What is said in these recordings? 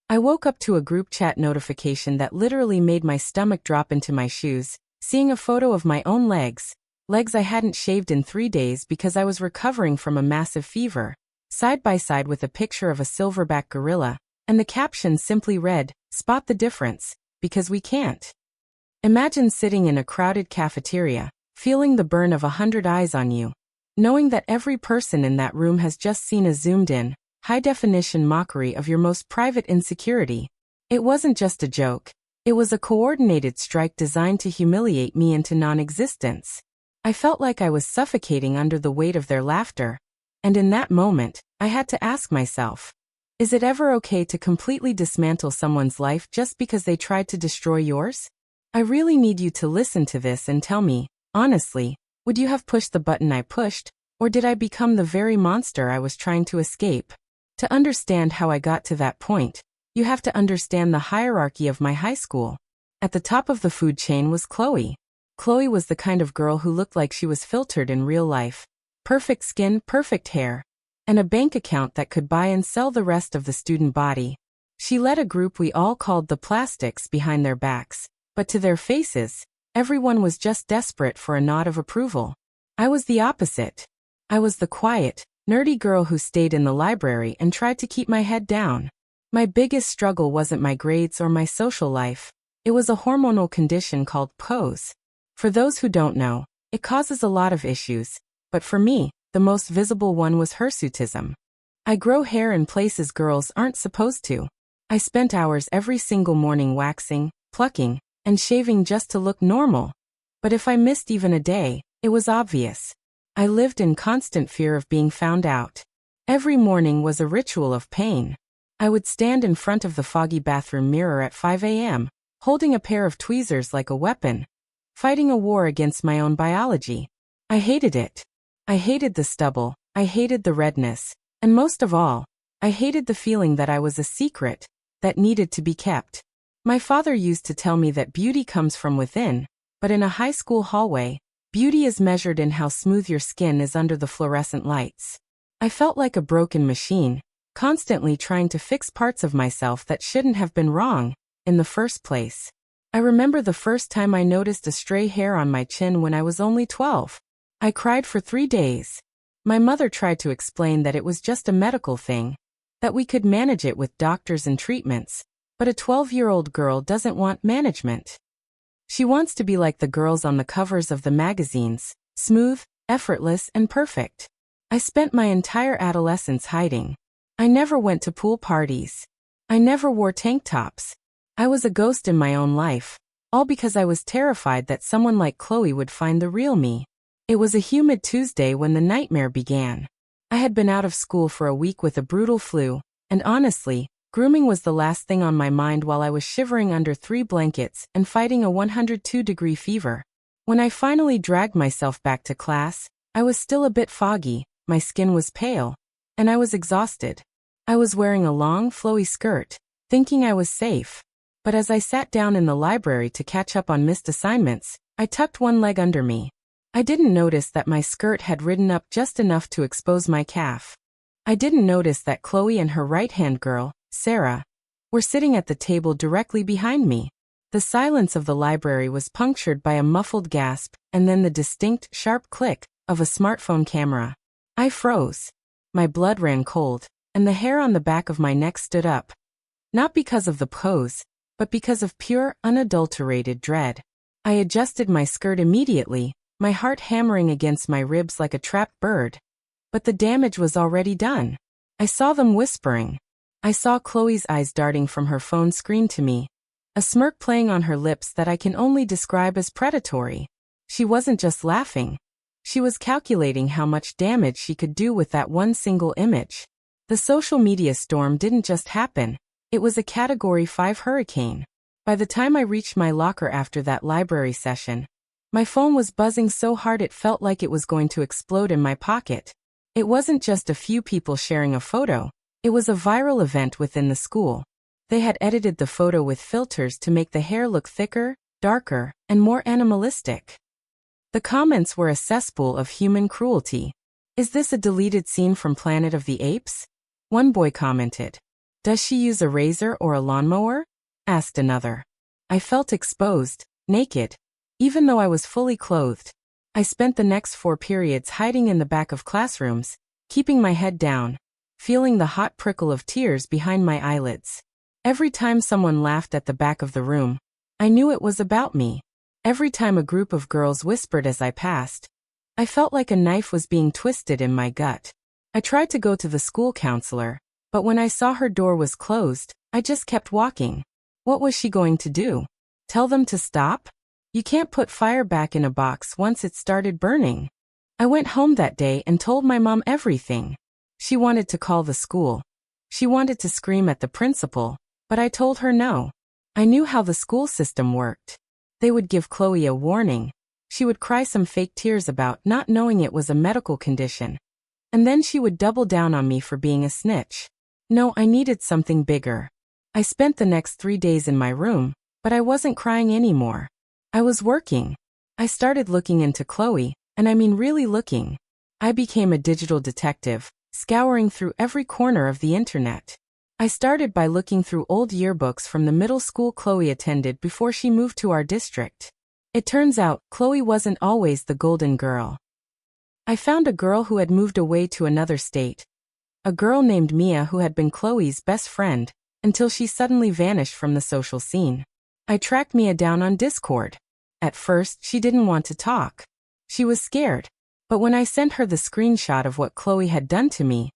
I woke up to a group chat notification that literally made my stomach drop into my shoes, seeing a photo of my own legs I hadn't shaved in 3 days because I was recovering from a massive fever, side by side with a picture of a silverback gorilla, and the caption simply read, "Spot the difference, because we can't." Imagine sitting in a crowded cafeteria, feeling the burn of 100 eyes on you, knowing that every person in that room has just seen a zoomed-in, high-definition mockery of your most private insecurity. It wasn't just a joke. It was a coordinated strike designed to humiliate me into non-existence. I felt like I was suffocating under the weight of their laughter. And in that moment, I had to ask myself, is it ever okay to completely dismantle someone's life just because they tried to destroy yours? I really need you to listen to this and tell me, honestly, would you have pushed the button I pushed, or did I become the very monster I was trying to escape? To understand how I got to that point, you have to understand the hierarchy of my high school. At the top of the food chain was Chloe. Chloe was the kind of girl who looked like she was filtered in real life. Perfect skin, perfect hair, and a bank account that could buy and sell the rest of the student body. She led a group we all called the plastics behind their backs, but to their faces, everyone was just desperate for a nod of approval. I was the opposite. I was the quiet, nerdy girl who stayed in the library and tried to keep my head down. My biggest struggle wasn't my grades or my social life. It was a hormonal condition called PCOS. For those who don't know, it causes a lot of issues, but for me, the most visible one was hirsutism. I grow hair in places girls aren't supposed to. I spent hours every single morning waxing, plucking, and shaving just to look normal. But if I missed even a day, it was obvious. I lived in constant fear of being found out. Every morning was a ritual of pain. I would stand in front of the foggy bathroom mirror at 5 a.m., holding a pair of tweezers like a weapon, fighting a war against my own biology. I hated it. I hated the stubble, I hated the redness, and most of all, I hated the feeling that I was a secret that needed to be kept. My father used to tell me that beauty comes from within, but in a high school hallway, beauty is measured in how smooth your skin is under the fluorescent lights. I felt like a broken machine, constantly trying to fix parts of myself that shouldn't have been wrong in the first place. I remember the first time I noticed a stray hair on my chin when I was only 12. I cried for 3 days. My mother tried to explain that it was just a medical thing, that we could manage it with doctors and treatments, but a 12-year-old girl doesn't want management. She wants to be like the girls on the covers of the magazines, smooth, effortless, and perfect. I spent my entire adolescence hiding. I never went to pool parties. I never wore tank tops. I was a ghost in my own life, all because I was terrified that someone like Chloe would find the real me. It was a humid Tuesday when the nightmare began. I had been out of school for a week with a brutal flu, and honestly, grooming was the last thing on my mind while I was shivering under 3 blankets and fighting a 102-degree fever. When I finally dragged myself back to class, I was still a bit foggy, my skin was pale, and I was exhausted. I was wearing a long, flowy skirt, thinking I was safe. But as I sat down in the library to catch up on missed assignments, I tucked one leg under me. I didn't notice that my skirt had ridden up just enough to expose my calf. I didn't notice that Chloe and her right-hand girl, Sarah, were sitting at the table directly behind me. The silence of the library was punctured by a muffled gasp and then the distinct, sharp click of a smartphone camera. I froze. My blood ran cold, and the hair on the back of my neck stood up. Not because of the pose, but because of pure, unadulterated dread. I adjusted my skirt immediately, my heart hammering against my ribs like a trapped bird. But the damage was already done. I saw them whispering. I saw Chloe's eyes darting from her phone screen to me, a smirk playing on her lips that I can only describe as predatory. She wasn't just laughing. She was calculating how much damage she could do with that one single image. The social media storm didn't just happen. It was a Category 5 hurricane. By the time I reached my locker after that library session, my phone was buzzing so hard it felt like it was going to explode in my pocket. It wasn't just a few people sharing a photo. It was a viral event within the school. They had edited the photo with filters to make the hair look thicker, darker, and more animalistic. The comments were a cesspool of human cruelty. "Is this a deleted scene from Planet of the Apes?" one boy commented. Does she use a razor or a lawnmower? Asked another. I felt exposed, naked. Even though I was fully clothed. I spent the next 4 periods hiding in the back of classrooms, keeping my head down, feeling the hot prickle of tears behind my eyelids. Every time someone laughed at the back of the room, I knew it was about me. Every time a group of girls whispered as I passed, I felt like a knife was being twisted in my gut. I tried to go to the school counselor, but when I saw her door was closed, I just kept walking. What was she going to do? Tell them to stop? You can't put fire back in a box once it started burning. I went home that day and told my mom everything. She wanted to call the school. She wanted to scream at the principal, but I told her no. I knew how the school system worked. They would give Chloe a warning. She would cry some fake tears about not knowing it was a medical condition. And then she would double down on me for being a snitch. No, I needed something bigger. I spent the next 3 days in my room, but I wasn't crying anymore. I was working. I started looking into Chloe, and I mean really looking. I became a digital detective, scouring through every corner of the internet. I started by looking through old yearbooks from the middle school Chloe attended before she moved to our district. It turns out, Chloe wasn't always the golden girl. I found a girl who had moved away to another state. A girl named Mia who had been Chloe's best friend, until she suddenly vanished from the social scene. I tracked Mia down on Discord. At first, she didn't want to talk. She was scared. But when I sent her the screenshot of what Chloe had done to me,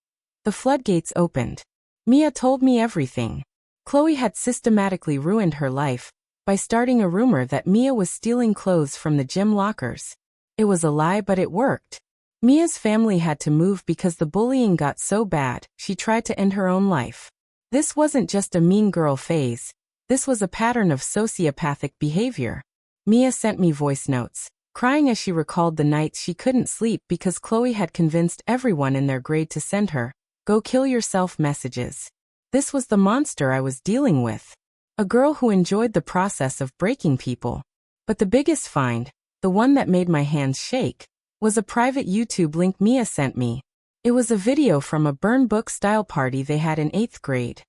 the floodgates opened. Mia told me everything. Chloe had systematically ruined her life by starting a rumor that Mia was stealing clothes from the gym lockers. It was a lie, but it worked. Mia's family had to move because the bullying got so bad, she tried to end her own life. This wasn't just a mean girl phase. This was a pattern of sociopathic behavior. Mia sent me voice notes, crying as she recalled the nights she couldn't sleep because Chloe had convinced everyone in their grade to send her "go kill yourself" messages. This was the monster I was dealing with. A girl who enjoyed the process of breaking people. But the biggest find, the one that made my hands shake, was a private YouTube link Mia sent me. It was a video from a burn book style party they had in 8th grade.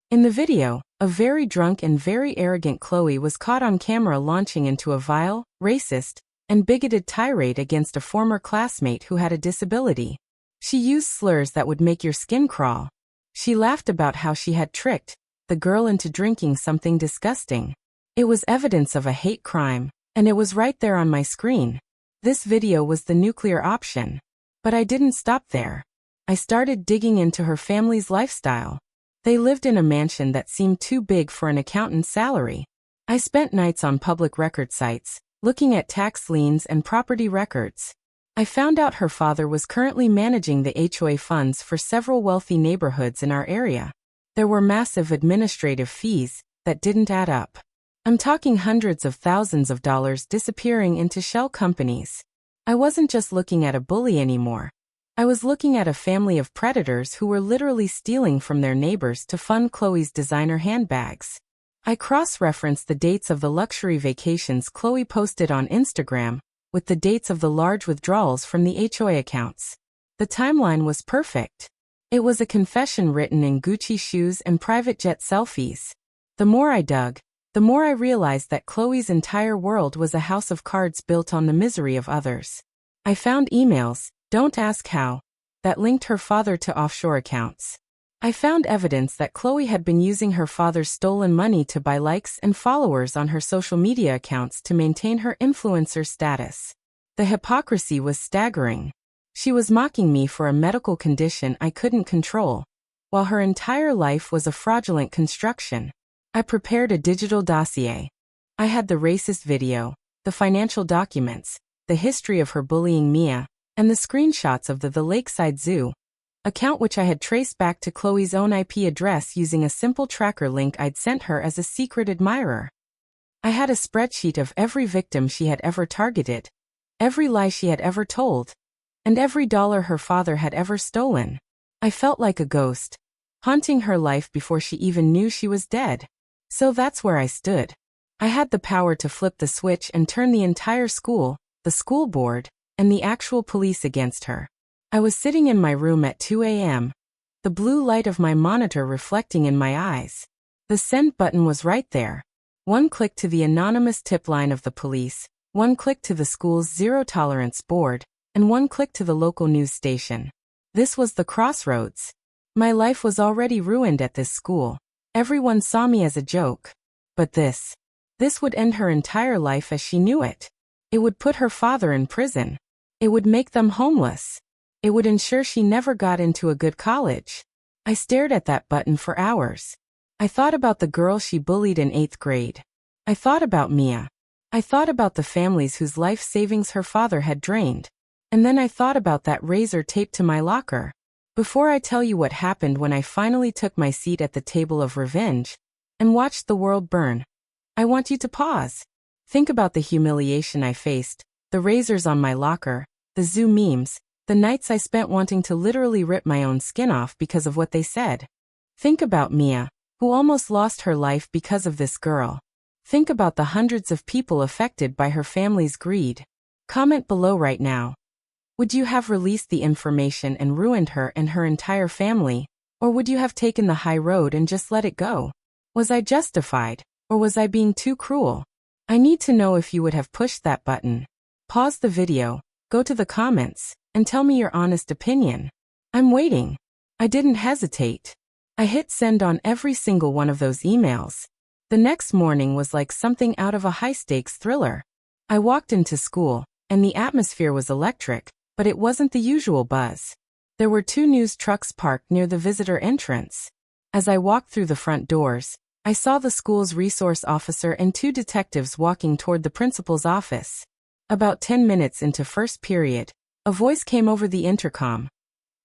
In the video, a very drunk and very arrogant Chloe was caught on camera launching into a vile, racist, and bigoted tirade against a former classmate who had a disability. She used slurs that would make your skin crawl. She laughed about how she had tricked the girl into drinking something disgusting. It was evidence of a hate crime, and it was right there on my screen. This video was the nuclear option. But I didn't stop there. I started digging into her family's lifestyle. They lived in a mansion that seemed too big for an accountant's salary. I spent nights on public record sites, looking at tax liens and property records. I found out her father was currently managing the HOA funds for several wealthy neighborhoods in our area. There were massive administrative fees that didn't add up. I'm talking hundreds of thousands of dollars disappearing into shell companies. I wasn't just looking at a bully anymore. I was looking at a family of predators who were literally stealing from their neighbors to fund Chloe's designer handbags. I cross-referenced the dates of the luxury vacations Chloe posted on Instagram with the dates of the large withdrawals from the HOA accounts. The timeline was perfect. It was a confession written in Gucci shoes and private jet selfies. The more I dug, the more I realized that Chloe's entire world was a house of cards built on the misery of others. I found emails, don't ask how, that linked her father to offshore accounts. I found evidence that Chloe had been using her father's stolen money to buy likes and followers on her social media accounts to maintain her influencer status. The hypocrisy was staggering. She was mocking me for a medical condition I couldn't control, while her entire life was a fraudulent construction. I prepared a digital dossier. I had the racist video, the financial documents, the history of her bullying Mia, and the screenshots of the Lakeside Zoo account which I had traced back to Chloe's own IP address using a simple tracker link I'd sent her as a secret admirer. I had a spreadsheet of every victim she had ever targeted, every lie she had ever told, and every dollar her father had ever stolen. I felt like a ghost, haunting her life before she even knew she was dead. So that's where I stood. I had the power to flip the switch and turn the entire school, the school board, and the actual police against her. I was sitting in my room at 2 a.m., the blue light of my monitor reflecting in my eyes. The send button was right there. One click to the anonymous tip line of the police, one click to the school's zero-tolerance board, and one click to the local news station. This was the Crossroads. My life was already ruined at this school. Everyone saw me as a joke. But this would end her entire life as she knew it. It would put her father in prison. It would make them homeless. It would ensure she never got into a good college. I stared at that button for hours. I thought about the girl she bullied in 8th grade. I thought about Mia. I thought about the families whose life savings her father had drained. And then I thought about that razor taped to my locker. Before I tell you what happened when I finally took my seat at the table of revenge and watched the world burn, I want you to pause. Think about the humiliation I faced, the razors on my locker, the zoo memes, the nights I spent wanting to literally rip my own skin off because of what they said. Think about Mia, who almost lost her life because of this girl. Think about the hundreds of people affected by her family's greed. Comment below right now. Would you have released the information and ruined her and her entire family, or would you have taken the high road and just let it go? Was I justified, or was I being too cruel? I need to know if you would have pushed that button. Pause the video, go to the comments, and tell me your honest opinion. I'm waiting. I didn't hesitate. I hit send on every single one of those emails. The next morning was like something out of a high-stakes thriller. I walked into school, and the atmosphere was electric, but it wasn't the usual buzz. There were 2 news trucks parked near the visitor entrance. As I walked through the front doors, I saw the school's resource officer and 2 detectives walking toward the principal's office. About 10 minutes into first period, a voice came over the intercom.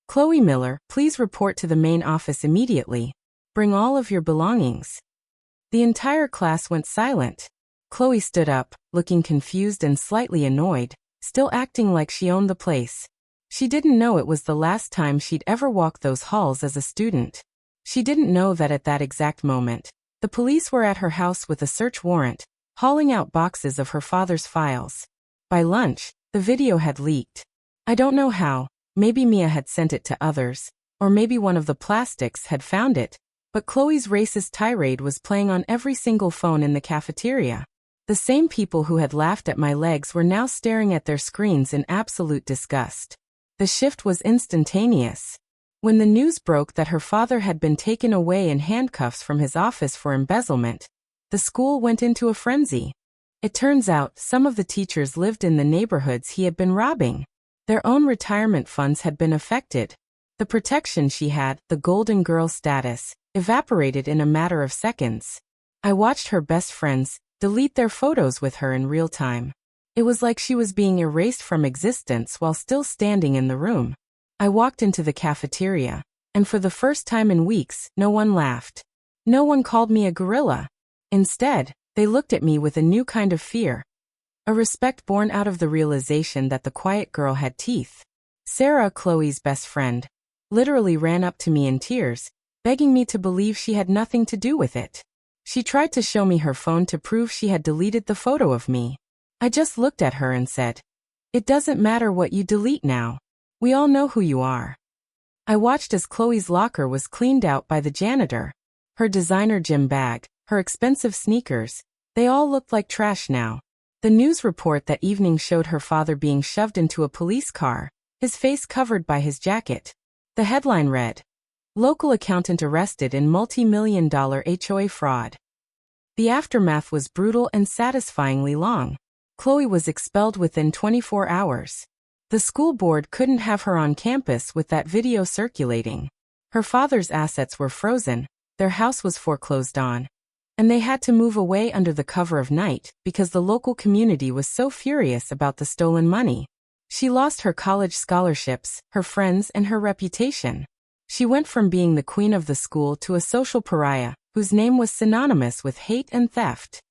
Chloe Miller, please report to the main office immediately. Bring all of your belongings. The entire class went silent. Chloe stood up, looking confused and slightly annoyed, still acting like she owned the place. She didn't know it was the last time she'd ever walked those halls as a student. She didn't know that at that exact moment, the police were at her house with a search warrant, hauling out boxes of her father's files. By lunch, the video had leaked. I don't know how, maybe Mia had sent it to others, or maybe one of the plastics had found it, but Chloe's racist tirade was playing on every single phone in the cafeteria. The same people who had laughed at my legs were now staring at their screens in absolute disgust. The shift was instantaneous. When the news broke that her father had been taken away in handcuffs from his office for embezzlement, the school went into a frenzy. It turns out some of the teachers lived in the neighborhoods he had been robbing. Their own retirement funds had been affected. The protection she had, the golden girl status, evaporated in a matter of seconds. I watched her best friends delete their photos with her in real time. It was like she was being erased from existence while still standing in the room. I walked into the cafeteria, and for the first time in weeks, no one laughed. No one called me a gorilla. Instead, they looked at me with a new kind of fear. A respect born out of the realization that the quiet girl had teeth. Sarah, Chloe's best friend, literally ran up to me in tears, begging me to believe she had nothing to do with it. She tried to show me her phone to prove she had deleted the photo of me. I just looked at her and said, "It doesn't matter what you delete now. We all know who you are." I watched as Chloe's locker was cleaned out by the janitor. Her designer gym bag, her expensive sneakers, they all looked like trash now. The news report that evening showed her father being shoved into a police car, his face covered by his jacket. The headline read, "Local accountant arrested in multi-million-dollar HOA fraud." The aftermath was brutal and satisfyingly long. Chloe was expelled within 24 hours. The school board couldn't have her on campus with that video circulating. Her father's assets were frozen, their house was foreclosed on, and they had to move away under the cover of night because the local community was so furious about the stolen money. She lost her college scholarships, her friends, and her reputation. She went from being the queen of the school to a social pariah, whose name was synonymous with hate and theft.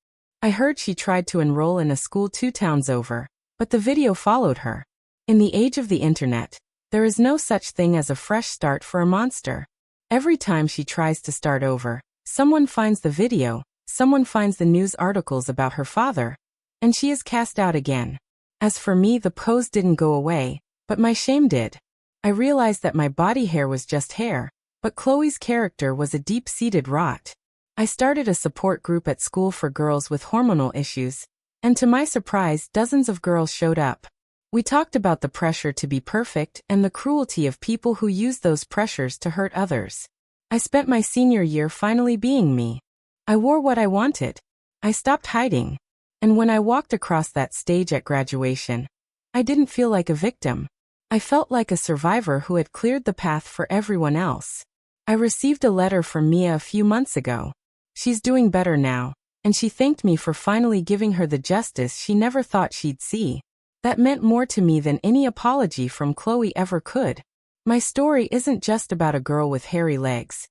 I heard she tried to enroll in a school 2 towns over, but the video followed her. In the age of the internet, there is no such thing as a fresh start for a monster. Every time she tries to start over, someone finds the video, someone finds the news articles about her father, and she is cast out again. As for me, the pose didn't go away, but my shame did. I realized that my body hair was just hair. But Chloe's character was a deep-seated rot. I started a support group at school for girls with hormonal issues, and to my surprise, dozens of girls showed up. We talked about the pressure to be perfect and the cruelty of people who use those pressures to hurt others. I spent my senior year finally being me. I wore what I wanted. I stopped hiding. And when I walked across that stage at graduation, I didn't feel like a victim. I felt like a survivor who had cleared the path for everyone else. I received a letter from Mia a few months ago. She's doing better now, and she thanked me for finally giving her the justice she never thought she'd see. That meant more to me than any apology from Chloe ever could. My story isn't just about a girl with hairy legs.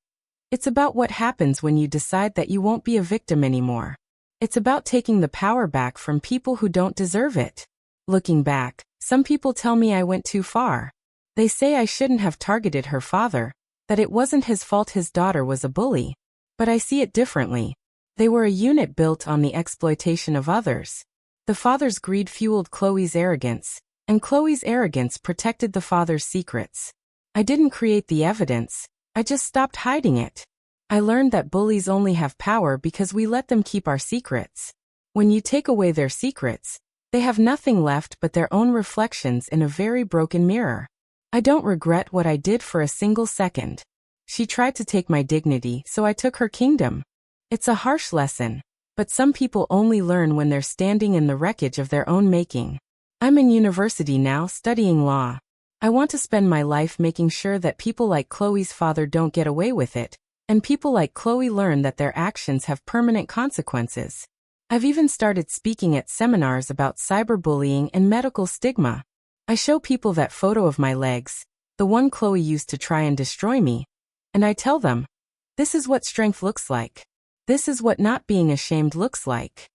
It's about what happens when you decide that you won't be a victim anymore. It's about taking the power back from people who don't deserve it. Looking back, some people tell me I went too far. They say I shouldn't have targeted her father, that it wasn't his fault his daughter was a bully. But I see it differently. They were a unit built on the exploitation of others. The father's greed fueled Chloe's arrogance, and Chloe's arrogance protected the father's secrets. I didn't create the evidence, I just stopped hiding it. I learned that bullies only have power because we let them keep our secrets. When you take away their secrets, they have nothing left but their own reflections in a very broken mirror. I don't regret what I did for a single second. She tried to take my dignity, so I took her kingdom. It's a harsh lesson. But some people only learn when they're standing in the wreckage of their own making. I'm in university now studying law. I want to spend my life making sure that people like Chloe's father don't get away with it, and people like Chloe learn that their actions have permanent consequences. I've even started speaking at seminars about cyberbullying and medical stigma. I show people that photo of my legs, the one Chloe used to try and destroy me, and I tell them, this is what strength looks like. This is what not being ashamed looks like.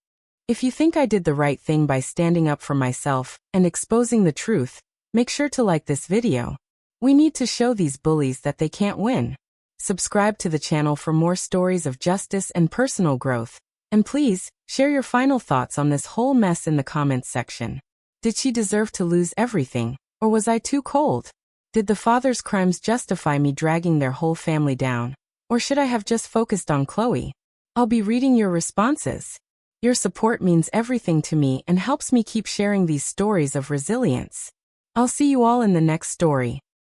If you think I did the right thing by standing up for myself and exposing the truth, make sure to like this video. We need to show these bullies that they can't win. Subscribe to the channel for more stories of justice and personal growth. And please, share your final thoughts on this whole mess in the comments section. Did she deserve to lose everything, or was I too cold? Did the father's crimes justify me dragging their whole family down, or should I have just focused on Chloe? I'll be reading your responses. Your support means everything to me and helps me keep sharing these stories of resilience. I'll see you all in the next story.